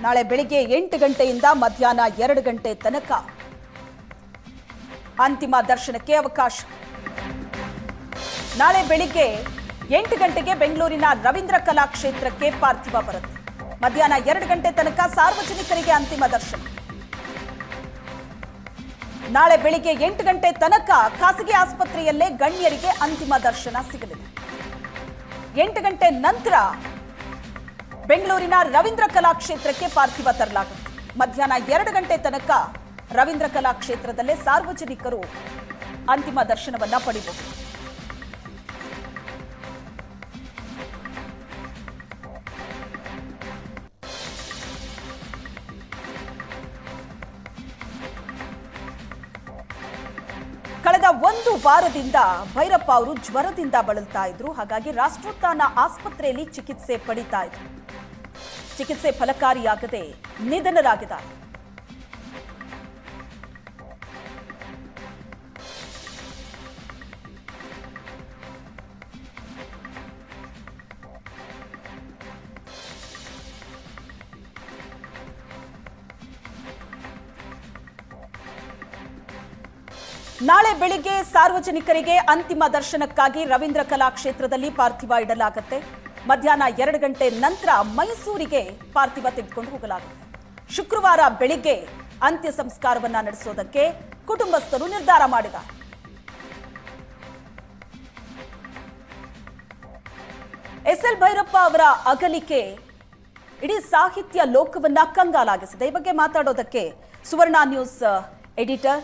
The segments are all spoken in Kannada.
ನಾಳೆ ಬೆಳಿಗ್ಗೆ 8 ಗಂಟೆಯಿಂದ ಮಧ್ಯಾಹ್ನ 2 ಗಂಟೆ ತನಕ ಅಂತಿಮ ದರ್ಶನಕ್ಕೆ ಅವಕಾಶ. ನಾಳೆ ಬೆಳಿಗ್ಗೆ 8 ಗಂಟೆಗೆ ಬೆಂಗಳೂರಿನ ರವೀಂದ್ರ ಕಲಾಕ್ಷೇತ್ರಕ್ಕೆ ಪಾರ್ಥಿವ ಬರುತ್ತೆ. ಮಧ್ಯಾಹ್ನ 2 ಗಂಟೆ ತನಕ ಸಾರ್ವಜನಿಕರಿಗೆ ಅಂತಿಮ ದರ್ಶನ. ನಾಳೆ ಬೆಳಿಗ್ಗೆ 8 ಗಂಟೆ ತನಕ ಖಾಸಗಿ ಆಸ್ಪತ್ರೆಯಲ್ಲೇ ಗಣ್ಯರಿಗೆ ಅಂತಿಮ ದರ್ಶನ ಸಿಗಲಿದೆ. 8 ಗಂಟೆ ನಂತರ ಬೆಂಗಳೂರಿನ ರವೀಂದ್ರ ಕಲಾಕ್ಷೇತ್ರಕ್ಕೆ ಪಾರ್ಥಿವ ತರಲಾಗುತ್ತೆ. ಮಧ್ಯಾಹ್ನ 2 ಗಂಟೆ ತನಕ ರವೀಂದ್ರ ಕಲಾಕ್ಷೇತ್ರದಲ್ಲೇ ಸಾರ್ವಜನಿಕರು ಅಂತಿಮ ದರ್ಶನವನ್ನ ಪಡೆಯಬಹುದು. ಕಳೆದ 1 ವಾರದಿಂದ ಭೈರಪ್ಪ ಅವರು ಜ್ವರದಿಂದ ಬಳಲ್ತಾ ಇದ್ರು. ಹಾಗಾಗಿ ರಾಷ್ಟ್ರೋತ್ಥಾನ ಆಸ್ಪತ್ರೆಯಲ್ಲಿ ಚಿಕಿತ್ಸೆ ಪಡಿತಾ ಇದ್ರು. ಚಿಕಿತ್ಸೆ ಫಲಕಾರಿಯಾಗದೆ ನಿಧನರಾಗಿದ್ದಾರೆ. ನಾಳೆ ಬೆಳಿಗ್ಗೆ ಸಾರ್ವಜನಿಕರಿಗೆ ಅಂತಿಮ ದರ್ಶನಕ್ಕಾಗಿ ರವೀಂದ್ರ ಕಲಾಕ್ಷೇತ್ರದಲ್ಲಿ ಪಾರ್ಥಿವ ಇಡಲಾಗುತ್ತೆ. ಮಧ್ಯಾಹ್ನ 2 ಗಂಟೆ ನಂತರ ಮೈಸೂರಿಗೆ ಪಾರ್ಥಿವ ತೆಗೆದುಕೊಂಡು ಹೋಗಲಾಗುತ್ತೆ. ಶುಕ್ರವಾರ ಬೆಳಿಗ್ಗೆ ಅಂತ್ಯ ಸಂಸ್ಕಾರವನ್ನ ನಡೆಸೋದಕ್ಕೆ ಕುಟುಂಬಸ್ಥರು ನಿರ್ಧಾರ ಮಾಡಿದ್ದಾರೆ. ಎಸ್.ಎಲ್. ಭೈರಪ್ಪ ಅವರ ಅಗಲಿಕೆ ಇಡೀ ಸಾಹಿತ್ಯ ಲೋಕವನ್ನ ಕಂಗಾಲಾಗಿಸಿದೆ. ಈ ಬಗ್ಗೆ ಮಾತಾಡೋದಕ್ಕೆ ಸುವರ್ಣ ನ್ಯೂಸ್ ಎಡಿಟರ್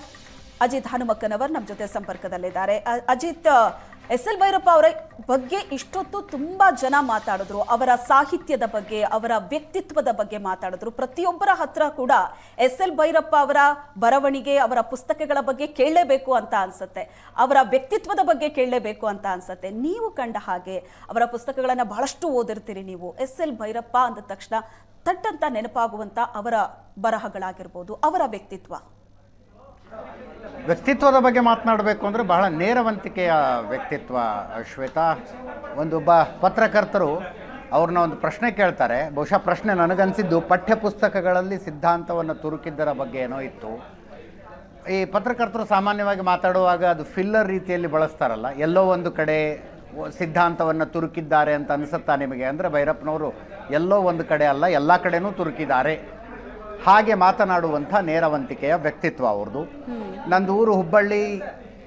ಅಜಿತ್ ಹನುಮಕ್ಕನವರ್ ನಮ್ಮ ಜೊತೆ ಸಂಪರ್ಕದಲ್ಲಿದ್ದಾರೆ. ಅಜಿತ್, ಎಸ್.ಎಲ್. ಭೈರಪ್ಪ ಅವರ ಬಗ್ಗೆ ಇಷ್ಟೊತ್ತು ತುಂಬಾ ಜನ ಮಾತಾಡಿದ್ರು. ಅವರ ಸಾಹಿತ್ಯದ ಬಗ್ಗೆ, ಅವರ ವ್ಯಕ್ತಿತ್ವದ ಬಗ್ಗೆ ಮಾತಾಡಿದ್ರು. ಪ್ರತಿಯೊಬ್ಬರ ಹತ್ರ ಕೂಡ ಎಸ್.ಎಲ್. ಭೈರಪ್ಪ ಅವರ ಬರವಣಿಗೆ, ಅವರ ಪುಸ್ತಕಗಳ ಬಗ್ಗೆ ಕೇಳಲೇಬೇಕು ಅಂತ ಅನ್ಸುತ್ತೆ. ಅವರ ವ್ಯಕ್ತಿತ್ವದ ಬಗ್ಗೆ ಕೇಳಲೇಬೇಕು ಅಂತ ಅನ್ಸುತ್ತೆ. ನೀವು ಕಂಡ ಹಾಗೆ ಅವರ ಪುಸ್ತಕಗಳನ್ನ ಬಹಳಷ್ಟು ಓದಿರ್ತೀರಿ ನೀವು. ಎಸ್.ಎಲ್. ಭೈರಪ್ಪ ಅಂದ ತಕ್ಷಣ ತಟ್ಟಂತ ನೆನಪಾಗುವಂತ ಅವರ ಬರಹಗಳಾಗಿರ್ಬೋದು, ಅವರ ವ್ಯಕ್ತಿತ್ವದ ಬಗ್ಗೆ ಮಾತನಾಡಬೇಕು ಅಂದರೆ ಬಹಳ ನೇರವಂತಿಕೆಯ ವ್ಯಕ್ತಿತ್ವ. ಶ್ವೇತಾ, ಒಬ್ಬ ಪತ್ರಕರ್ತರು ಅವ್ರನ್ನ ಒಂದು ಪ್ರಶ್ನೆ ಕೇಳ್ತಾರೆ. ಬಹುಶಃ ಪ್ರಶ್ನೆ ನನಗನ್ಸಿದ್ದು ಪಠ್ಯ ಪುಸ್ತಕಗಳಲ್ಲಿ ಸಿದ್ಧಾಂತವನ್ನು ತುರುಕಿದ್ದರ ಬಗ್ಗೆ ಏನೋ ಇತ್ತು. ಈ ಪತ್ರಕರ್ತರು ಸಾಮಾನ್ಯವಾಗಿ ಮಾತಾಡುವಾಗ ಅದು ಫಿಲ್ಲರ್ ರೀತಿಯಲ್ಲಿ ಬಳಸ್ತಾರಲ್ಲ, ಎಲ್ಲೋ ಒಂದು ಕಡೆ ಸಿದ್ಧಾಂತವನ್ನು ತುರುಕಿದ್ದಾರೆ ಅಂತ ಅನಿಸುತ್ತಾ ನಿಮಗೆ? ಅಂದರೆ ಭೈರಪ್ಪನವರು ಎಲ್ಲೋ ಒಂದು ಕಡೆ ಅಲ್ಲ, ಎಲ್ಲ ಕಡೆನೂ ತುರುಕಿದ್ದಾರೆ ಹಾಗೆ ಮಾತನಾಡುವಂಥ ನೇರವಂತಿಕೆಯ ವ್ಯಕ್ತಿತ್ವ ಅವ್ರದ್ದು. ನಂದು ಊರು ಹುಬ್ಬಳ್ಳಿ.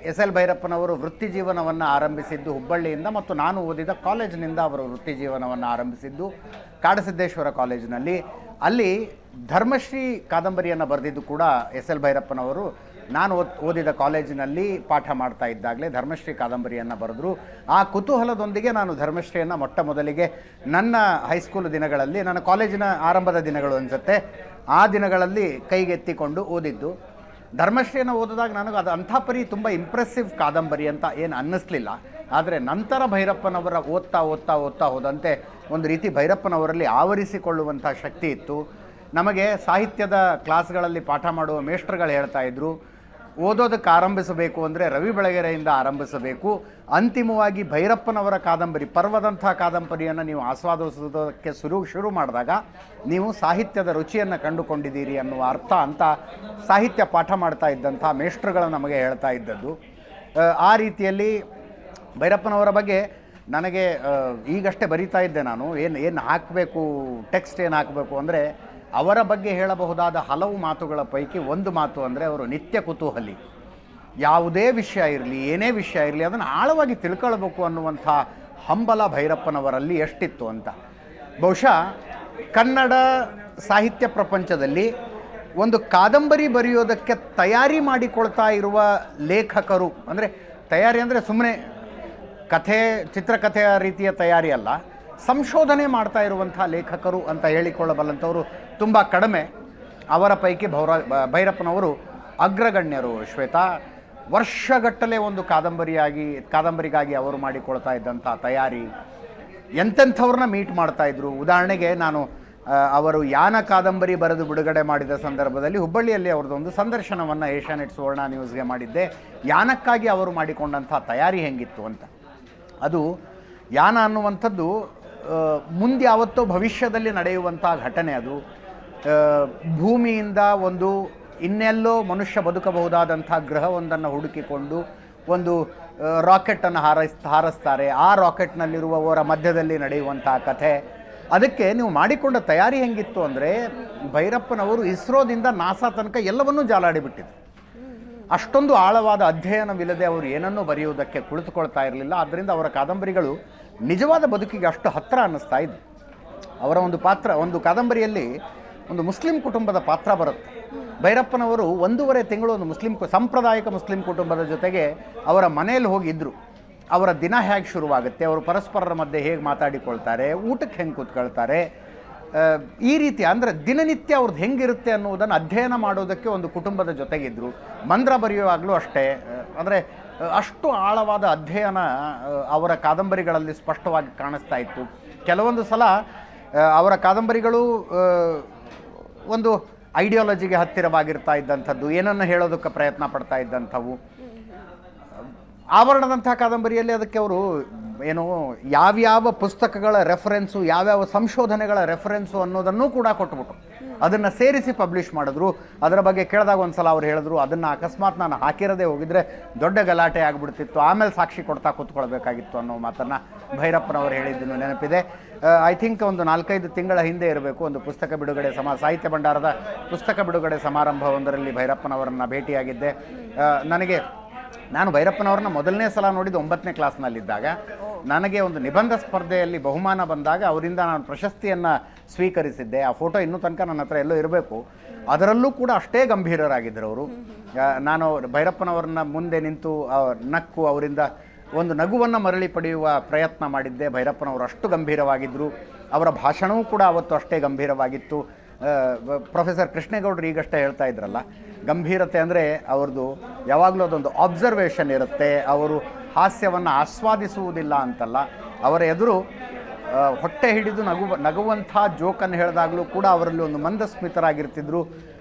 ಎಸ್.ಎಲ್. ಭೈರಪ್ಪನವರು ವೃತ್ತಿ ಜೀವನವನ್ನು ಆರಂಭಿಸಿದ್ದು ಹುಬ್ಬಳ್ಳಿಯಿಂದ, ಮತ್ತು ನಾನು ಓದಿದ ಕಾಲೇಜಿನಿಂದ ಅವರು ವೃತ್ತಿ ಜೀವನವನ್ನು ಆರಂಭಿಸಿದ್ದು ಕಾಡಸಿದ್ದೇಶ್ವರ ಕಾಲೇಜಿನಲ್ಲಿ. ಅಲ್ಲಿ ಧರ್ಮಶ್ರೀ ಕಾದಂಬರಿಯನ್ನು ಬರೆದಿದ್ದು ಕೂಡ ಎಸ್.ಎಲ್. ಭೈರಪ್ಪನವರು. ನಾನು ಓದಿದ ಕಾಲೇಜಿನಲ್ಲಿ ಪಾಠ ಮಾಡ್ತಾ ಇದ್ದಾಗಲೇ ಧರ್ಮಶ್ರೀ ಕಾದಂಬರಿಯನ್ನು ಬರೆದರು. ಆ ಕುತೂಹಲದೊಂದಿಗೆ ನಾನು ಧರ್ಮಶ್ರೀಯನ್ನು ಮೊಟ್ಟ ಮೊದಲಿಗೆ ನನ್ನ ಹೈಸ್ಕೂಲ್ ದಿನಗಳಲ್ಲಿ, ನನ್ನ ಕಾಲೇಜಿನ ಆರಂಭದ ದಿನಗಳು ಅನಿಸುತ್ತೆ, ಆ ದಿನಗಳಲ್ಲಿ ಕೈಗೆತ್ತಿಕೊಂಡು ಓದಿದ್ದು. ಧರ್ಮಶ್ರೀಯನ್ನು ಓದಿದಾಗ ನನಗೆ ಅದು ಅಂಥ ಪರಿ ತುಂಬ ಇಂಪ್ರೆಸಿವ್ ಕಾದಂಬರಿ ಅಂತ ಏನು ಅನ್ನಿಸ್ಲಿಲ್ಲ. ಆದರೆ ನಂತರ ಭೈರಪ್ಪನವರ ಓದ್ತಾ ಹೋದಂತೆ ಒಂದು ರೀತಿ ಭೈರಪ್ಪನವರಲ್ಲಿ ಆವರಿಸಿಕೊಳ್ಳುವಂಥ ಶಕ್ತಿ ಇತ್ತು. ನಮಗೆ ಸಾಹಿತ್ಯದ ಕ್ಲಾಸ್ಗಳಲ್ಲಿ ಪಾಠ ಮಾಡುವ ಮೇಷ್ಟ್ರುಗಳು ಹೇಳ್ತಾ ಇದ್ದರು, ಓದೋದಕ್ಕೆ ಆರಂಭಿಸಬೇಕು ಅಂದರೆ ರವಿ ಬೆಳಗೆರೆಯಿಂದ ಆರಂಭಿಸಬೇಕು. ಅಂತಿಮವಾಗಿ ಭೈರಪ್ಪನವರ ಕಾದಂಬರಿ, ಪರ್ವದಂಥ ಕಾದಂಬರಿಯನ್ನು ನೀವು ಆಸ್ವಾದಿಸೋದಕ್ಕೆ ಶುರು ಮಾಡಿದಾಗ ನೀವು ಸಾಹಿತ್ಯದ ರುಚಿಯನ್ನು ಕಂಡುಕೊಂಡಿದ್ದೀರಿ ಅನ್ನುವ ಅರ್ಥ ಅಂತ ಸಾಹಿತ್ಯ ಪಾಠ ಮಾಡ್ತಾ ಇದ್ದಂಥ ಮೇಷ್ಟ್ರುಗಳು ನಮಗೆ ಹೇಳ್ತಾ ಇದ್ದದ್ದು. ಆ ರೀತಿಯಲ್ಲಿ ಭೈರಪ್ಪನವರ ಬಗ್ಗೆ ನನಗೆ ಈಗಷ್ಟೇ ಬರಿತಾ ಇದ್ದೆ ನಾನು, ಏನು ಹಾಕಬೇಕು, ಟೆಕ್ಸ್ಟ್ ಏನು ಹಾಕಬೇಕು ಅಂದರೆ ಅವರ ಬಗ್ಗೆ ಹೇಳಬಹುದಾದ ಹಲವು ಮಾತುಗಳ ಪೈಕಿ ಒಂದು ಮಾತು ಅಂದರೆ ಅವರು ನಿತ್ಯ ಕುತೂಹಲಿ. ಯಾವುದೇ ವಿಷಯ ಇರಲಿ, ಏನೇ ವಿಷಯ ಇರಲಿ, ಅದನ್ನು ಆಳವಾಗಿ ತಿಳ್ಕೊಳ್ಬೇಕು ಅನ್ನುವಂಥ ಹಂಬಲ ಭೈರಪ್ಪನವರಲ್ಲಿ ಎಷ್ಟಿತ್ತು ಅಂತ. ಬಹುಶಃ ಕನ್ನಡ ಸಾಹಿತ್ಯ ಪ್ರಪಂಚದಲ್ಲಿ ಒಂದು ಕಾದಂಬರಿ ಬರೆಯೋದಕ್ಕೆ ತಯಾರಿ ಮಾಡಿಕೊಳ್ತಾ ಇರುವ ಲೇಖಕರು, ಅಂದರೆ ತಯಾರಿ ಅಂದರೆ ಸುಮ್ಮನೆ ಕಥೆ, ಚಿತ್ರಕಥೆಯ ರೀತಿಯ ತಯಾರಿ ಅಲ್ಲ, ಸಂಶೋಧನೆ ಮಾಡ್ತಾ ಇರುವಂಥ ಲೇಖಕರು ಅಂತ ಹೇಳಿಕೊಳ್ಳಬಲ್ಲಂಥವರು ತುಂಬ ಕಡಿಮೆ. ಅವರ ಪೈಕಿ ಭೈರಪ್ಪನವರು ಅಗ್ರಗಣ್ಯರು. ಶ್ವೇತಾ, ವರ್ಷಗಟ್ಟಲೆ ಒಂದು ಕಾದಂಬರಿಗಾಗಿ ಅವರು ಮಾಡಿಕೊಳ್ತಾ ಇದ್ದಂಥ ತಯಾರಿ, ಎಂತೆಂಥವ್ರನ್ನ ಮೀಟ್ ಮಾಡ್ತಾಯಿದ್ರು. ಉದಾಹರಣೆಗೆ ನಾನು ಅವರು ಯಾನ ಕಾದಂಬರಿ ಬರೆದು ಬಿಡುಗಡೆ ಮಾಡಿದ ಸಂದರ್ಭದಲ್ಲಿ ಹುಬ್ಬಳ್ಳಿಯಲ್ಲಿ ಅವ್ರದ್ದೊಂದು ಸಂದರ್ಶನವನ್ನು ಏಷ್ಯಾನೆಟ್ ಸುವರ್ಣ ನ್ಯೂಸ್ಗೆ ಮಾಡಿದ್ದೆ. ಯಾನಕ್ಕಾಗಿ ಅವರು ಮಾಡಿಕೊಂಡಂಥ ತಯಾರಿ ಹೆಂಗಿತ್ತು ಅಂತ. ಅದು ಯಾನ ಅನ್ನುವಂಥದ್ದು ಮುಂದೆ ಯಾವತ್ತೋ ಭವಿಷ್ಯದಲ್ಲಿ ನಡೆಯುವಂಥ ಘಟನೆ. ಅದು ಭೂಮಿಯಿಂದ ಒಂದು ಇನ್ನೆಲ್ಲೋ ಮನುಷ್ಯ ಬದುಕಬಹುದಾದಂಥ ಗ್ರಹವೊಂದನ್ನು ಹುಡುಕಿಕೊಂಡು ಒಂದು ರಾಕೆಟನ್ನು ಹಾರಿಸ್ತಾರೆ. ಆ ರಾಕೆಟ್ನಲ್ಲಿರುವವರ ಮಧ್ಯದಲ್ಲಿ ನಡೆಯುವಂಥ ಕಥೆ. ಅದಕ್ಕೆ ನೀವು ಮಾಡಿಕೊಂಡ ತಯಾರಿ ಹೆಂಗಿತ್ತು ಅಂದರೆ, ಭೈರಪ್ಪನವರು ಇಸ್ರೋದಿಂದ ನಾಸಾ ತನಕ ಎಲ್ಲವನ್ನೂ ಜಾಲಾಡಿಬಿಟ್ಟಿದ್ರು. ಅಷ್ಟೊಂದು ಆಳವಾದ ಅಧ್ಯಯನವಿಲ್ಲದೆ ಅವರು ಏನನ್ನೂ ಬರೆಯುವುದಕ್ಕೆ ಕುಳಿತುಕೊಳ್ತಾ ಇರಲಿಲ್ಲ. ಆದ್ದರಿಂದ ಅವರ ಕಾದಂಬರಿಗಳು ನಿಜವಾದ ಬದುಕಿಗೆ ಅಷ್ಟು ಹತ್ತಿರ ಅನ್ನಿಸ್ತಾ ಇದ್ವು. ಅವರ ಒಂದು ಪಾತ್ರ, ಒಂದು ಕಾದಂಬರಿಯಲ್ಲಿ ಒಂದು ಮುಸ್ಲಿಂ ಕುಟುಂಬದ ಪಾತ್ರ ಬರುತ್ತೆ. ಭೈರಪ್ಪನವರು 1.5 ತಿಂಗಳು ಒಂದು ಸಾಂಪ್ರದಾಯಿಕ ಮುಸ್ಲಿಂ ಕುಟುಂಬದ ಜೊತೆಗೆ ಅವರ ಮನೆಯಲ್ಲಿ ಹೋಗಿದ್ದರು. ಅವರ ದಿನ ಹೇಗೆ ಶುರುವಾಗುತ್ತೆ, ಅವರು ಪರಸ್ಪರರ ಮಧ್ಯೆ ಹೇಗೆ ಮಾತಾಡಿಕೊಳ್ತಾರೆ, ಊಟಕ್ಕೆ ಹೆಂಗೆ ಕೂತ್ಕೊಳ್ತಾರೆ, ಈ ರೀತಿ ಅಂದರೆ ದಿನನಿತ್ಯ ಅವ್ರದ್ದು ಹೆಂಗಿರುತ್ತೆ ಅನ್ನುವುದನ್ನು ಅಧ್ಯಯನ ಮಾಡೋದಕ್ಕೆ ಒಂದು ಕುಟುಂಬದ ಜೊತೆಗಿದ್ದರು. ಮಂದ್ರ ಬರೆಯುವಾಗಲೂ ಅಷ್ಟೇ. ಅಂದರೆ ಅಷ್ಟು ಆಳವಾದ ಅಧ್ಯಯನ ಅವರ ಕಾದಂಬರಿಗಳಲ್ಲಿ ಸ್ಪಷ್ಟವಾಗಿ ಕಾಣಿಸ್ತಾ ಇತ್ತು. ಕೆಲವೊಂದು ಸಲ ಅವರ ಕಾದಂಬರಿಗಳು ಒಂದು ಐಡಿಯಾಲಜಿಗೆ ಹತ್ತಿರವಾಗಿರ್ತಾ ಇದ್ದಂಥದ್ದು, ಏನನ್ನು ಹೇಳೋದಕ್ಕೆ ಪ್ರಯತ್ನ ಪಡ್ತಾ ಇದ್ದಂಥವು. ಆವರಣದಂಥ ಕಾದಂಬರಿಯಲ್ಲಿ ಅದಕ್ಕೆ ಅವರು ಏನು ಯಾವ್ಯಾವ ಪುಸ್ತಕಗಳ ರೆಫರೆನ್ಸು, ಯಾವ್ಯಾವ ಸಂಶೋಧನೆಗಳ ರೆಫರೆನ್ಸು ಅನ್ನೋದನ್ನೂ ಕೂಡ ಕೊಟ್ಬಿಟ್ರು. ಅದನ್ನು ಸೇರಿಸಿ ಪಬ್ಲಿಷ್ ಮಾಡಿದ್ರು. ಅದರ ಬಗ್ಗೆ ಕೇಳಿದಾಗ ಒಂದು ಸಲ ಅವ್ರು ಹೇಳಿದ್ರು, ಅದನ್ನು ಅಕಸ್ಮಾತ್ ನಾನು ಹಾಕಿರದೇ ಹೋಗಿದ್ರೆ ದೊಡ್ಡ ಗಲಾಟೆ ಆಗಿಬಿಡ್ತಿತ್ತು, ಆಮೇಲೆ ಸಾಕ್ಷಿ ಕೊಡ್ತಾ ಕೂತ್ಕೊಳ್ಬೇಕಾಗಿತ್ತು ಅನ್ನೋ ಮಾತನ್ನು ಭೈರಪ್ಪನವರು ಹೇಳಿದ್ದನ್ನು ನೆನಪಿದೆ. ಐ ಥಿಂಕ್ ಒಂದು 4-5 ತಿಂಗಳ ಹಿಂದೆ ಇರಬೇಕು, ಒಂದು ಪುಸ್ತಕ ಬಿಡುಗಡೆ ಸಾಹಿತ್ಯ ಭಂಡಾರದ ಪುಸ್ತಕ ಬಿಡುಗಡೆ ಸಮಾರಂಭವೊಂದರಲ್ಲಿ ಭೈರಪ್ಪನವರನ್ನು ಭೇಟಿಯಾಗಿದ್ದೆ. ನಾನು ಭೈರಪ್ಪನವ್ರನ್ನ ಮೊದಲನೇ ಸಲ ನೋಡಿದ್ದು 9ನೇ ಕ್ಲಾಸ್ನಲ್ಲಿದ್ದಾಗ. ನನಗೆ ಒಂದು ನಿಬಂಧ ಸ್ಪರ್ಧೆಯಲ್ಲಿ ಬಹುಮಾನ ಬಂದಾಗ ಅವರಿಂದ ನಾನು ಪ್ರಶಸ್ತಿಯನ್ನು ಸ್ವೀಕರಿಸಿದ್ದೆ. ಆ ಫೋಟೋ ಇನ್ನೂ ತನಕ ನನ್ನ ಹತ್ರ ಎಲ್ಲೋ ಇರಬೇಕು. ಅದರಲ್ಲೂ ಕೂಡ ಅಷ್ಟೇ ಗಂಭೀರರಾಗಿದ್ದರು ಅವರು. ನಾನು ಭೈರಪ್ಪನವ್ರನ್ನ ಮುಂದೆ ನಿಂತು ನಕ್ಕು ಅವರಿಂದ ಒಂದು ನಗುವನ್ನು ಮರಳಿ ಪಡೆಯುವ ಪ್ರಯತ್ನ ಮಾಡಿದ್ದೆ. ಭೈರಪ್ಪನವರು ಅಷ್ಟು ಗಂಭೀರವಾಗಿದ್ದರು. ಅವರ ಭಾಷಣವೂ ಕೂಡ ಅವತ್ತು ಅಷ್ಟೇ ಗಂಭೀರವಾಗಿತ್ತು. ಪ್ರೊಫೆಸರ್ ಕೃಷ್ಣೇಗೌಡರು ಈಗಷ್ಟೇ ಹೇಳ್ತಾ ಇದ್ರಲ್ಲ, ಗಂಭೀರತೆ ಅಂದರೆ ಅವ್ರದ್ದು ಯಾವಾಗಲೂ ಅದೊಂದು ಅಬ್ಸರ್ವೇಷನ್ ಇರುತ್ತೆ. ಅವರು ಹಾಸ್ಯವನ್ನು ಆಸ್ವಾದಿಸುವುದಿಲ್ಲ ಅಂತಲ್ಲ, ಅವರ ಎದುರು ಹೊಟ್ಟೆ ಹಿಡಿದು ನಗುವಂಥ ಜೋಕನ್ನು ಹೇಳಿದಾಗಲೂ ಕೂಡ ಅವರಲ್ಲಿ ಒಂದು ಮಂದಸ್ಮಿತರಾಗಿರ್ತಿದ್ರು.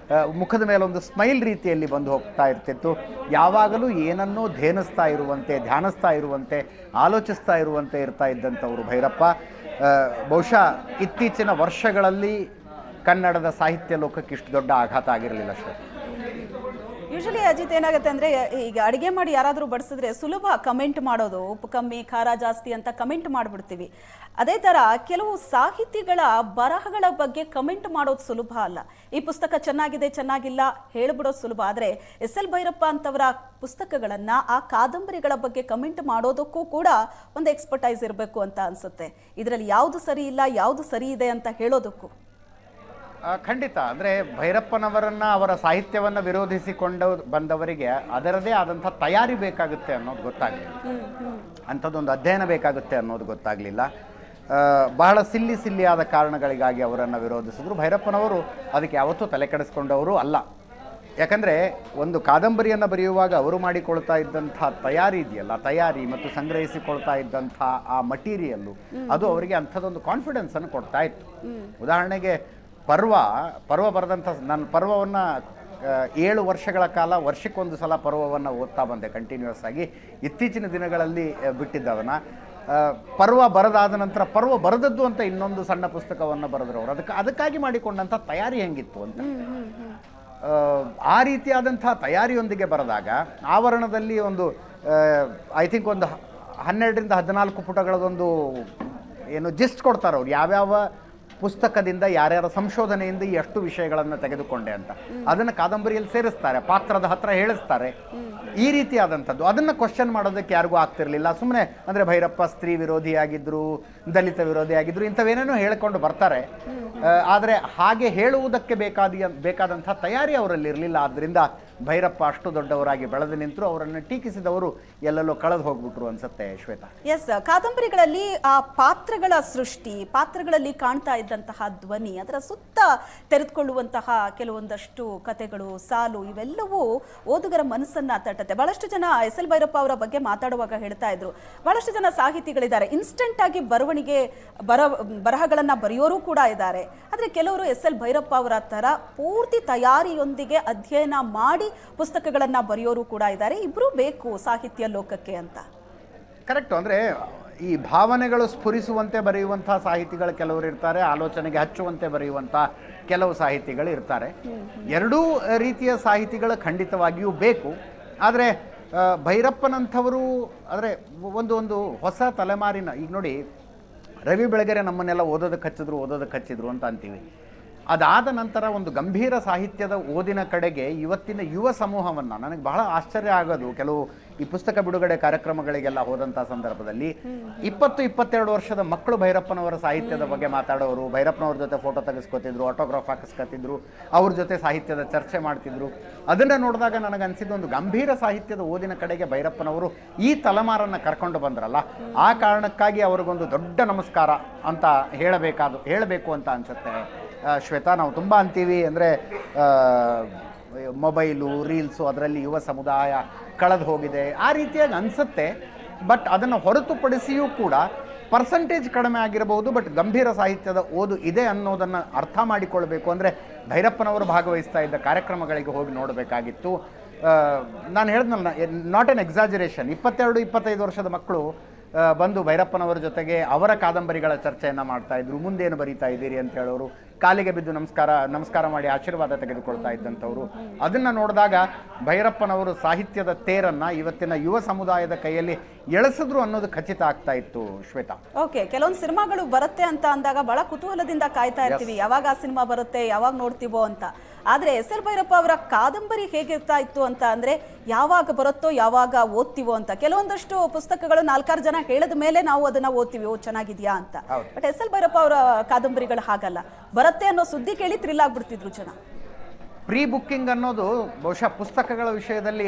ಮುಖದ ಮೇಲೆ ಒಂದು ಸ್ಮೈಲ್ ರೀತಿಯಲ್ಲಿ ಬಂದು ಹೋಗ್ತಾ ಇರ್ತಿತ್ತು. ಯಾವಾಗಲೂ ಏನನ್ನೋ ಧ್ಯಾನಿಸ್ತಾ ಇರುವಂತೆ ಆಲೋಚಿಸ್ತಾ ಇರುವಂತೆ ಇರ್ತಾ ಇದ್ದಂಥವರು ಭೈರಪ್ಪ. ಬಹುಶಃ ಇತ್ತೀಚಿನ ವರ್ಷಗಳಲ್ಲಿ ಕನ್ನಡದ ಸಾಹಿತ್ಯ ಲೋಕಕ್ಕೆ ಇಷ್ಟು ದೊಡ್ಡ ಆಘಾತ ಆಗಿರಲಿಲ್ಲ ಅಷ್ಟೇ. ಯೂಶಲಿ ಅಜಿತ್ ಏನಾಗುತ್ತೆ ಅಂದರೆ, ಈಗ ಅಡುಗೆ ಮಾಡಿ ಯಾರಾದರೂ ಬಡಿಸಿದ್ರೆ ಸುಲಭ ಕಮೆಂಟ್ ಮಾಡೋದು, ಉಪ್ಪು ಕಮ್ಮಿ ಖಾರ ಜಾಸ್ತಿ ಅಂತ ಕಮೆಂಟ್ ಮಾಡಿಬಿಡ್ತೀವಿ. ಅದೇ ಥರ ಕೆಲವು ಸಾಹಿತಿಗಳ ಬರಹಗಳ ಬಗ್ಗೆ ಕಮೆಂಟ್ ಮಾಡೋದು ಸುಲಭ ಅಲ್ಲ. ಈ ಪುಸ್ತಕ ಚೆನ್ನಾಗಿದೆ ಚೆನ್ನಾಗಿಲ್ಲ ಹೇಳ್ಬಿಡೋದು ಸುಲಭ. ಆದರೆ SL ಭೈರಪ್ಪ ಅಂತವರ ಪುಸ್ತಕಗಳನ್ನು, ಆ ಕಾದಂಬರಿಗಳ ಬಗ್ಗೆ ಕಮೆಂಟ್ ಮಾಡೋದಕ್ಕೂ ಕೂಡ ಒಂದು ಎಕ್ಸ್ಪರ್ಟೈಸ್ ಇರಬೇಕು ಅಂತ ಅನಿಸುತ್ತೆ. ಇದರಲ್ಲಿ ಯಾವುದು ಸರಿ ಇಲ್ಲ, ಯಾವುದು ಸರಿ ಇದೆ ಅಂತ ಹೇಳೋದಕ್ಕೂ ಖಂಡಿತ. ಅಂದರೆ ಭೈರಪ್ಪನವರನ್ನು, ಅವರ ಸಾಹಿತ್ಯವನ್ನು ವಿರೋಧಿಸಿಕೊಂಡು ಬಂದವರಿಗೆ ಅದರದೇ ಆದಂಥ ತಯಾರಿ ಬೇಕಾಗುತ್ತೆ ಅನ್ನೋದು ಗೊತ್ತಾಗಲಿಲ್ಲ. ಅಂಥದ್ದೊಂದು ಅಧ್ಯಯನ ಬೇಕಾಗುತ್ತೆ ಅನ್ನೋದು ಗೊತ್ತಾಗಲಿಲ್ಲ. ಬಹಳ ಸಿಲ್ಲಿಯಾದ ಕಾರಣಗಳಿಗಾಗಿ ಅವರನ್ನು ವಿರೋಧಿಸಿದ್ರು. ಭೈರಪ್ಪನವರು ಅದಕ್ಕೆ ಯಾವತ್ತೂ ತಲೆ ಕೆಡಿಸ್ಕೊಂಡವರು ಅಲ್ಲ. ಯಾಕಂದರೆ ಒಂದು ಕಾದಂಬರಿಯನ್ನು ಬರೆಯುವಾಗ ಅವರು ಮಾಡಿಕೊಳ್ತಾ ಇದ್ದಂಥ ತಯಾರಿ ಇದೆಯಲ್ಲ, ತಯಾರಿ ಮತ್ತು ಸಂಗ್ರಹಿಸಿಕೊಳ್ತಾ ಇದ್ದಂಥ ಆ ಮಟೀರಿಯಲ್ಲು, ಅದು ಅವರಿಗೆ ಅಂಥದ್ದೊಂದು ಕಾನ್ಫಿಡೆನ್ಸನ್ನು ಕೊಡ್ತಾ ಇತ್ತು. ಉದಾಹರಣೆಗೆ ಪರ್ವ ಬರೆದಂಥ, ನಾನು ಪರ್ವವನ್ನು 7 ವರ್ಷಗಳ ಕಾಲ ವರ್ಷಕ್ಕೊಂದು ಸಲ ಪರ್ವವನ್ನು ಓದ್ತಾ ಬಂದೆ ಕಂಟಿನ್ಯೂಸ್ ಆಗಿ. ಇತ್ತೀಚಿನ ದಿನಗಳಲ್ಲಿ ಬಿಟ್ಟಿದ್ದವನ್ನ. ಪರ್ವ ಬರೆದಾದ ನಂತರ ಪರ್ವ ಬರೆದದ್ದು ಅಂತ ಇನ್ನೊಂದು ಸಣ್ಣ ಪುಸ್ತಕವನ್ನು ಬರೆದ್ರು ಅವರು. ಅದಕ್ಕಾಗಿ ಮಾಡಿಕೊಂಡಂಥ ತಯಾರಿ ಹೆಂಗಿತ್ತು ಅಂತ. ಆ ರೀತಿಯಾದಂಥ ತಯಾರಿಯೊಂದಿಗೆ ಬರೆದಾಗ ಆವರಣದಲ್ಲಿ ಒಂದು ಐ ಥಿಂಕ್ ಒಂದು 12-14 ಪುಟಗಳದೊಂದು ಏನು ಜಿಸ್ಟ್ ಕೊಡ್ತಾರೆ ಅವ್ರು, ಯಾವ್ಯಾವ ಪುಸ್ತಕದಿಂದ ಯಾರ್ಯಾರ ಸಂಶೋಧನೆಯಿಂದ ಎಷ್ಟು ವಿಷಯಗಳನ್ನು ತೆಗೆದುಕೊಂಡೆ ಅಂತ. ಅದನ್ನು ಕಾದಂಬರಿಯಲ್ಲಿ ಸೇರಿಸ್ತಾರೆ, ಪಾತ್ರದ ಹತ್ರ ಹೇಳಿಸ್ತಾರೆ. ಈ ರೀತಿಯಾದಂಥದ್ದು ಅದನ್ನು ಕ್ವಶನ್ ಮಾಡೋದಕ್ಕೆ ಯಾರಿಗೂ ಆಗ್ತಿರ್ಲಿಲ್ಲ. ಸುಮ್ಮನೆ ಅಂದರೆ ಭೈರಪ್ಪ ಸ್ತ್ರೀ ವಿರೋಧಿಯಾಗಿದ್ದರು, ದಲಿತ ವಿರೋಧಿಯಾಗಿದ್ದರು, ಇಂಥವೇನೇನೋ ಹೇಳಿಕೊಂಡು ಬರ್ತಾರೆ. ಆದರೆ ಹಾಗೆ ಹೇಳುವುದಕ್ಕೆ ಬೇಕಾದಂಥ ತಯಾರಿ ಅವರಲ್ಲಿ ಇರಲಿಲ್ಲ. ಆದ್ದರಿಂದ ಭೈರಪ್ಪ ಅಷ್ಟು ದೊಡ್ಡವರಾಗಿ ಬೆಳೆದು ನಿಂತರು. ಅವರನ್ನು ಟೀಕಿಸಿದವರು ಎಲ್ಲೆಲ್ಲೋ ಕಳೆದು ಹೋಗ್ಬಿಟ್ರು ಅನ್ಸುತ್ತೆ ಶ್ವೇತಾ. ಎಸ್, ಕಾದಂಬರಿಗಳಲ್ಲಿ ಆ ಪಾತ್ರಗಳ ಸೃಷ್ಟಿ, ಪಾತ್ರಗಳಲ್ಲಿ ಕಾಣ್ತಾ ಇದ್ದಂತಹ ಧ್ವನಿ, ಅದರ ಸುತ್ತ ತೆರೆದುಕೊಳ್ಳುವಂತಹ ಕೆಲವೊಂದಷ್ಟು ಕಥೆಗಳು, ಸಾಲು, ಇವೆಲ್ಲವೂ ಓದುಗರ ಮನಸ್ಸನ್ನ ತಟ್ಟುತ್ತೆ. ಬಹಳಷ್ಟು ಜನ SL ಭೈರಪ್ಪ ಅವರ ಬಗ್ಗೆ ಮಾತಾಡುವಾಗ ಹೇಳ್ತಾ ಇದ್ರು, ಬಹಳಷ್ಟು ಜನ ಸಾಹಿತಿಗಳಿದ್ದಾರೆ, ಇನ್ಸ್ಟೆಂಟ್ ಆಗಿ ಬರಹಗಳನ್ನ ಬರೆಯೋರು ಕೂಡ ಇದ್ದಾರೆ. ಆದರೆ ಕೆಲವರು SL ಭೈರಪ್ಪ ಅವರ ತರ ಪೂರ್ತಿ ತಯಾರಿಯೊಂದಿಗೆ ಅಧ್ಯಯನ ಮಾಡಿ ಪುಸ್ತಕಗಳನ್ನ ಬರೆಯೋರು ಕೂಡ ಇದ್ದಾರೆ. ಇಬ್ರು ಬೇಕು ಸಾಹಿತ್ಯ ಲೋಕಕ್ಕೆ ಅಂತ. ಕರೆಕ್ಟು. ಅಂದರೆ ಈ ಭಾವನೆಗಳು ಸ್ಫುರಿಸುವಂತೆ ಬರೆಯುವಂಥ ಸಾಹಿತಿಗಳು ಕೆಲವರು ಇರ್ತಾರೆ, ಆಲೋಚನೆಗೆ ಹಚ್ಚುವಂತೆ ಬರೆಯುವಂಥ ಕೆಲವು ಸಾಹಿತಿಗಳು ಇರ್ತಾರೆ. ಎರಡೂ ರೀತಿಯ ಸಾಹಿತಿಗಳು ಖಂಡಿತವಾಗಿಯೂ ಬೇಕು. ಆದರೆ ಭೈರಪ್ಪನಂಥವರು ಅಂದರೆ ಒಂದು ಹೊಸ ತಲೆಮಾರಿನ, ಈಗ ನೋಡಿ ರವಿ ಬೆಳಗೆರೆ ನಮ್ಮನ್ನೆಲ್ಲ ಓದೋದಕ್ಕೆ ಹಚ್ಚಿದ್ರು ಅಂತ ಅಂತೀವಿ. ಅದಾದ ನಂತರ ಒಂದು ಗಂಭೀರ ಸಾಹಿತ್ಯದ ಓದಿನ ಕಡೆಗೆ ಇವತ್ತಿನ ಯುವ ಸಮೂಹವನ್ನು, ನನಗೆ ಬಹಳ ಆಶ್ಚರ್ಯ ಆಗೋದು, ಕೆಲವು ಈ ಪುಸ್ತಕ ಬಿಡುಗಡೆ ಕಾರ್ಯಕ್ರಮಗಳಿಗೆಲ್ಲ ಹೋದಂಥ ಸಂದರ್ಭದಲ್ಲಿ 20-22 ವರ್ಷದ ಮಕ್ಕಳು ಭೈರಪ್ಪನವರ ಸಾಹಿತ್ಯದ ಬಗ್ಗೆ ಮಾತಾಡೋರು, ಭೈರಪ್ಪನವ್ರ ಜೊತೆ ಫೋಟೋ ತೆಗೆಸ್ಕೊತಿದ್ರು, ಆಟೋಗ್ರಾಫ್ ಹಾಕಿಸ್ಕೊತಿದ್ರು, ಅವ್ರ ಜೊತೆ ಸಾಹಿತ್ಯದ ಚರ್ಚೆ ಮಾಡ್ತಿದ್ರು. ಅದನ್ನು ನೋಡಿದಾಗ ನನಗನ್ಸಿದ್ದು, ಒಂದು ಗಂಭೀರ ಸಾಹಿತ್ಯದ ಓದಿನ ಕಡೆಗೆ ಭೈರಪ್ಪನವರು ಈ ತಲೆಮಾರನ್ನು ಕರ್ಕೊಂಡು ಬಂದ್ರಲ್ಲ, ಆ ಕಾರಣಕ್ಕಾಗಿ ಅವ್ರಿಗೊಂದು ದೊಡ್ಡ ನಮಸ್ಕಾರ ಅಂತ ಹೇಳಬೇಕು ಅಂತ ಅನ್ಸುತ್ತೆ. ಶ್ವೇತಾ, ನಾವು ತುಂಬ ಅಂತೀವಿ ಅಂದರೆ ಮೊಬೈಲು, ರೀಲ್ಸು, ಅದರಲ್ಲಿ ಯುವ ಸಮುದಾಯ ಕಳೆದು ಹೋಗಿದೆ ಆ ರೀತಿಯಾಗಿ ಅನಿಸುತ್ತೆ. ಬಟ್ ಅದನ್ನು ಹೊರತುಪಡಿಸಿಯೂ ಕೂಡ ಪರ್ಸೆಂಟೇಜ್ ಕಡಿಮೆ ಆಗಿರಬಹುದು, ಬಟ್ ಗಂಭೀರ ಸಾಹಿತ್ಯದ ಓದು ಇದೆ ಅನ್ನೋದನ್ನು ಅರ್ಥ ಮಾಡಿಕೊಳ್ಬೇಕು ಅಂದರೆ ಭೈರಪ್ಪನವರು ಭಾಗವಹಿಸ್ತಾ ಇದ್ದ ಕಾರ್ಯಕ್ರಮಗಳಿಗೆ ಹೋಗಿ ನೋಡಬೇಕಾಗಿತ್ತು. ನಾನು ಹೇಳಿದ್ನಲ್ಲ, ನಾಟ್ ಎನ್ ಎಕ್ಸಾಜರೇಷನ್, 22-25 ವರ್ಷದ ಮಕ್ಕಳು ಬಂದು ಭೈರಪ್ಪನವರ ಜೊತೆಗೆ ಅವರ ಕಾದಂಬರಿಗಳ ಚರ್ಚೆಯನ್ನು ಮಾಡ್ತಾ ಇದ್ರು. ಮುಂದೇನು ಬರೀತಾ ಇದ್ದೀರಿ ಅಂತ ಹೇಳೋರು, ಕಾಲಿಗೆ ಬಿದ್ದು ನಮಸ್ಕಾರ ಮಾಡಿ ಆಶೀರ್ವಾದ ತೆಗೆದುಕೊಳ್ತಾ ಇದ್ದಂಥವ್ರು. ಅದನ್ನು ನೋಡಿದಾಗ ಭೈರಪ್ಪನವರು ಸಾಹಿತ್ಯದ ತೇರನ್ನು ಇವತ್ತಿನ ಯುವ ಸಮುದಾಯದ ಕೈಯಲ್ಲಿ ಎಳೆಸಿದ್ರು ಅನ್ನೋದು ಖಚಿತ ಆಗ್ತಾ ಇತ್ತು. ಶ್ವೇತಾ, ಓಕೆ, ಕೆಲವೊಂದು ಸಿನಿಮಾಗಳು ಬರುತ್ತೆ ಅಂತ ಅಂದಾಗ ಬಹಳ ಕುತೂಹಲದಿಂದ ಕಾಯ್ತಾ ಇರ್ತೀವಿ, ಯಾವಾಗ ಆ ಸಿನಿಮಾ ಬರುತ್ತೆ, ಯಾವಾಗ ನೋಡ್ತೀವೋ ಅಂತ. ಆದ್ರೆ ಎಸ್ ಎಲ್ ಭೈರಪ್ಪ ಅವರ ಕಾದಂಬರಿ ಹೇಗಿರ್ತಾ ಇತ್ತು ಅಂತ ಅಂದ್ರೆ, ಯಾವಾಗ ಬರುತ್ತೋ ಯಾವಾಗ ಓದ್ತೀವೋ ಅಂತ. ಕೆಲವೊಂದಷ್ಟು ಪುಸ್ತಕಗಳು 4-6 ಜನ ಹೇಳಿದ ಮೇಲೆ ನಾವು ಅದನ್ನ ಓದ್ತೀವಿ, ಓ ಚೆನ್ನಾಗಿದ್ಯಾ ಅಂತ. ಬಟ್ ಎಸ್ ಎಲ್ ಭೈರಪ್ಪ ಅವರ ಕಾದಂಬರಿಗಳು ಹಾಗಲ್ಲ, ಬರುತ್ತೆ ಅನ್ನೋ ಸುದ್ದಿ ಕೇಳಿ ಥ್ರಿಲ್ ಆಗ್ಬಿಡ್ತಿದ್ರು ಜನ. ಪ್ರೀ ಬುಕ್ಕಿಂಗ್ ಅನ್ನೋದು ಬಹುಶಃ ಪುಸ್ತಕಗಳ ವಿಷಯದಲ್ಲಿ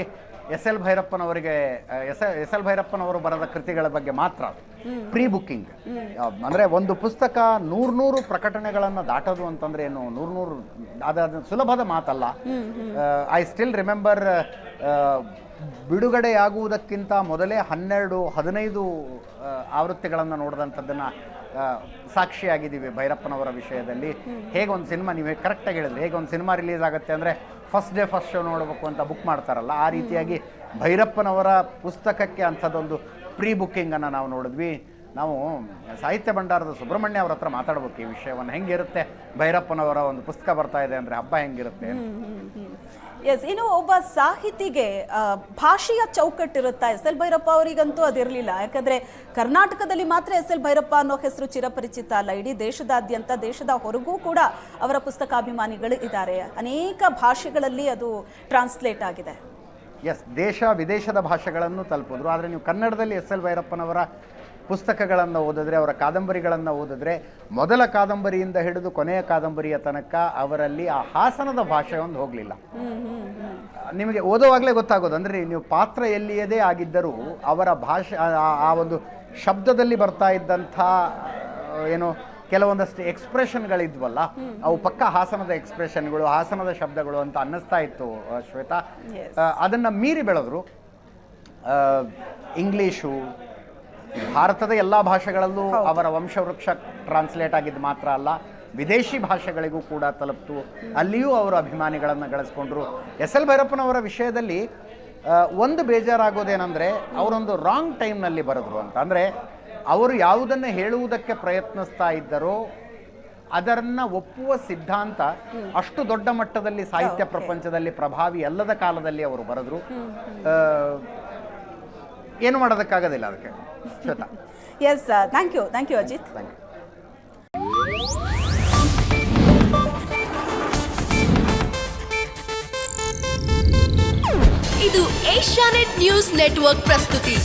ಎಸ್ ಎಲ್ ಭೈರಪ್ಪನವರು ಬರೆದ ಕೃತಿಗಳ ಬಗ್ಗೆ ಮಾತ್ರ ಪ್ರೀ ಬುಕ್ಕಿಂಗ್. ಅಂದರೆ ಒಂದು ಪುಸ್ತಕ 100 ಪ್ರಕಟಣೆಗಳನ್ನು ದಾಟೋದು ಅಂತಂದ್ರೆ ಏನು, 100 ಅದು ಸುಲಭದ ಮಾತಲ್ಲ. ಐ ಸ್ಟಿಲ್ ರಿಮೆಂಬರ್, ಬಿಡುಗಡೆಯಾಗುವುದಕ್ಕಿಂತ ಮೊದಲೇ 12-15 ಆವೃತ್ತಿಗಳನ್ನು ನೋಡಿದಂಥದ್ದನ್ನು ಸಾಕ್ಷಿಯಾಗಿದ್ದೀವಿ ಭೈರಪ್ಪನವರ ವಿಷಯದಲ್ಲಿ. ಹೇಗೆ ಒಂದು ಸಿನಿಮಾ, ನೀವು ಕರೆಕ್ಟಾಗಿ ಹೇಳಿದ್ರಿ, ಹೇಗೆ ಒಂದು ಸಿನಿಮಾ ರಿಲೀಸ್ ಆಗುತ್ತೆ ಅಂದರೆ ಫಸ್ಟ್ ಶೋ ನೋಡಬೇಕು ಅಂತ ಬುಕ್ ಮಾಡ್ತಾರಲ್ಲ, ಆ ರೀತಿಯಾಗಿ ಭೈರಪ್ಪನವರ ಪುಸ್ತಕಕ್ಕೆ ಅಂಥದ್ದೊಂದು ಪ್ರೀ ಬುಕ್ಕಿಂಗನ್ನು ನಾವು ನೋಡಿದ್ವಿ. ನಾವು ಸಾಹಿತ್ಯ ಭಂಡಾರದ ಸುಬ್ರಹ್ಮಣ್ಯ ಅವ್ರ ಹತ್ರ ಮಾತಾಡ್ಬೇಕು ಈ ವಿಷಯವನ್ನು. ಹೆಂಗಿರುತ್ತೆ ಭೈರಪ್ಪನವರ ಒಂದು ಪುಸ್ತಕ ಬರ್ತಾ ಇದೆ ಅಂದರೆ ಹಬ್ಬ ಹೆಂಗಿರುತ್ತೆ? ಎಸ್, ಇನ್ನು ಒಬ್ಬ ಸಾಹಿತಿಗೆ ಭಾಷೆಯ ಚೌಕಟ್ಟಿರುತ್ತಾ? ಎಸ್ ಎಲ್ ಭೈರಪ್ಪ ಅವರಿಗಂತೂ ಅದಿರಲಿಲ್ಲ. ಯಾಕಂದ್ರೆ ಕರ್ನಾಟಕದಲ್ಲಿ ಮಾತ್ರ ಎಸ್ ಎಲ್ ಭೈರಪ್ಪ ಅನ್ನೋ ಹೆಸರು ಚಿರಪರಿಚಿತ ಅಲ್ಲ, ಇಡೀ ದೇಶದಾದ್ಯಂತ, ದೇಶದ ಹೊರಗೂ ಕೂಡ ಅವರ ಪುಸ್ತಕಾಭಿಮಾನಿಗಳು ಇದ್ದಾರೆ. ಅನೇಕ ಭಾಷೆಗಳಲ್ಲಿ ಅದು ಟ್ರಾನ್ಸ್ಲೇಟ್ ಆಗಿದೆ. ಎಸ್, ದೇಶ ವಿದೇಶದ ಭಾಷೆಗಳನ್ನು ತಲುಪಿದ್ರು. ಆದರೆ ನೀವು ಕನ್ನಡದಲ್ಲಿ ಎಸ್ ಎಲ್ ಭೈರಪ್ಪನವರ ಪುಸ್ತಕಗಳನ್ನು ಓದಿದ್ರೆ, ಅವರ ಕಾದಂಬರಿಗಳನ್ನು ಓದಿದ್ರೆ, ಮೊದಲ ಕಾದಂಬರಿಯಿಂದ ಹಿಡಿದು ಕೊನೆಯ ಕಾದಂಬರಿಯ ತನಕ ಅವರಲ್ಲಿ ಆ ಹಾಸನದ ಭಾಷೆ ಒಂದು ಹೋಗಲಿಲ್ಲ. ನಿಮಗೆ ಓದುವಾಗಲೇ ಗೊತ್ತಾಗೋದು. ಅಂದರೆ ನೀವು ಪಾತ್ರ ಎಲ್ಲಿಯದೇ ಆಗಿದ್ದರೂ ಅವರ ಭಾಷೆ, ಆ ಒಂದು ಶಬ್ದದಲ್ಲಿ ಬರ್ತಾ ಇದ್ದಂಥ ಏನು ಕೆಲವೊಂದಷ್ಟು ಎಕ್ಸ್ಪ್ರೆಷನ್ಗಳಿದ್ವಲ್ಲ, ಅವು ಪಕ್ಕ ಹಾಸನದ ಎಕ್ಸ್ಪ್ರೆಷನ್ಗಳು, ಹಾಸನದ ಶಬ್ದಗಳು ಅಂತ ಅನ್ನಿಸ್ತಾ ಇತ್ತು. ಶ್ವೇತಾ, ಅದನ್ನು ಮೀರಿ ಬೆಳೆದ್ರು. ಇಂಗ್ಲೀಷು, ಭಾರತದ ಎಲ್ಲ ಭಾಷೆಗಳಲ್ಲೂ ಅವರ ವಂಶವೃಕ್ಷ ಟ್ರಾನ್ಸ್ಲೇಟ್ ಆಗಿದ್ದು ಮಾತ್ರ ಅಲ್ಲ, ವಿದೇಶಿ ಭಾಷೆಗಳಿಗೂ ಕೂಡ ತಲುಪ್ತು. ಅಲ್ಲಿಯೂ ಅವರು ಅಭಿಮಾನಿಗಳನ್ನು ಗಳಿಸ್ಕೊಂಡ್ರು. ಎಸ್ ಎಲ್ ಭೈರಪ್ಪನವರ ವಿಷಯದಲ್ಲಿ ಒಂದು ಬೇಜಾರಾಗೋದೇನೆಂದರೆ, ಅವರೊಂದು ರಾಂಗ್ ಟೈಮ್ನಲ್ಲಿ ಬರೆದ್ರು ಅಂತ. ಅಂದರೆ ಅವರು ಯಾವುದನ್ನು ಹೇಳುವುದಕ್ಕೆ ಪ್ರಯತ್ನಿಸ್ತಾ ಇದ್ದರೋ ಅದನ್ನು ಒಪ್ಪುವ ಸಿದ್ಧಾಂತ ಅಷ್ಟು ದೊಡ್ಡ ಮಟ್ಟದಲ್ಲಿ ಸಾಹಿತ್ಯ ಪ್ರಪಂಚದಲ್ಲಿ ಪ್ರಭಾವಿ ಅಲ್ಲದ ಕಾಲದಲ್ಲಿ ಅವರು ಬರೆದ್ರು. ಏನು ಮಾಡೋದಕ್ಕಾಗೋದಿಲ್ಲ ಅದಕ್ಕೆ. Shweta, yes, thank you Ajit. Thank you. ಇದು ಏಷ್ಯಾನೆಟ್ ನ್ಯೂಸ್ ನೆಟ್ವರ್ಕ್ ಪ್ರಸ್ತುತಿ.